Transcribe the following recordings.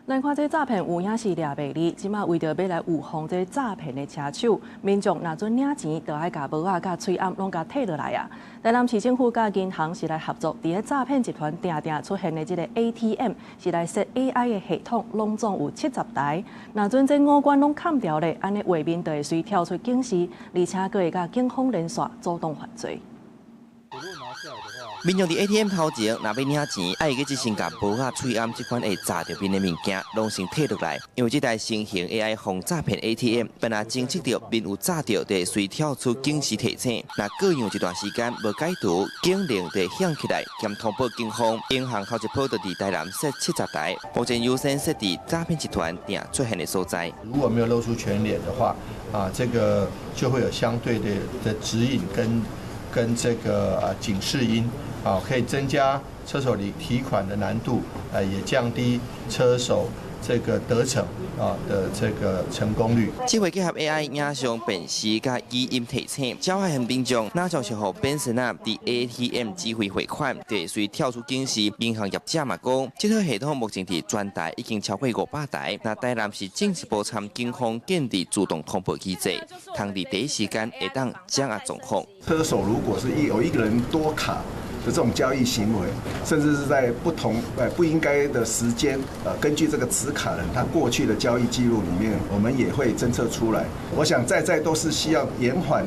咱看这诈骗有影是掠袂离，即马为着要来预防这诈骗的车手，民众若准领钱，就爱甲无仔甲喙暗拢甲摕落来啊！台南市政府甲银行是来合作，伫咧诈骗集团定定出现的这个 ATM 是来设 AI 的系统，拢总有70台。若准这五关拢砍掉咧，安尼画面就会随跳出警示，而且佫会甲警方连线主动犯罪。 民众伫 ATM 头前，若要领钱，爱去即先甲无仔、喙暗即款会炸着面的物件，拢先摕落来。因为这台新型 AI 防诈骗 ATM， 本来侦测到面有炸着，就会随跳出警示提醒。若过用一段时间无解除，警铃就会响起来，兼通报警方。银行头一波就伫台南设70台，目前优先设伫诈骗集团定出现的所在。如果没有露出全脸的话，这个就会有相对的指引跟这个警示音。 可以增加车手提款的难度，也降低车手这个得逞的这个成功率。这回结合 AI 影像辨识加语音提醒，小海很民众，那就是互本身伫 ATM 机会汇款，就会随跳出警示。银行业者嘛讲，这套系统目前伫全台已经超过500台。那台南市正式步参警方建立自动通报机制，通伫第一时间会当掌握状况。车手如果是有一个人多卡。 这种交易行为，甚至是在不应该的时间，根据这个持卡人他过去的交易记录里面，我们也会侦测出来。我想在都是需要延缓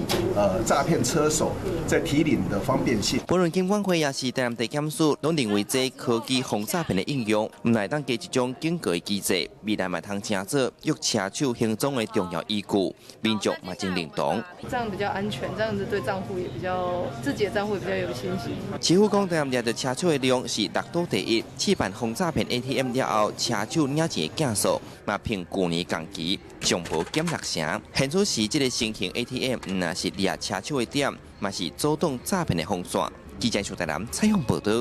诈骗车手在提领的方便性。无论监管会也是台南地检署，拢认为这科技防诈骗的应用，唔来当加一种警告的机制，未来嘛通成做约车手行踪的重要依据。民众嘛真认同，这样比较安全，这样子对账户也比较自己的账户也比较有信心。 市府讲，台南掠着车手的量是六都第一，试办防诈骗 ATM 了后，车手领钱的件数嘛，凭去年同期上无减6成。现出时，这个新型 ATM 若是掠车手的点，嘛是阻挡诈骗的风线。记者从台南采访报道。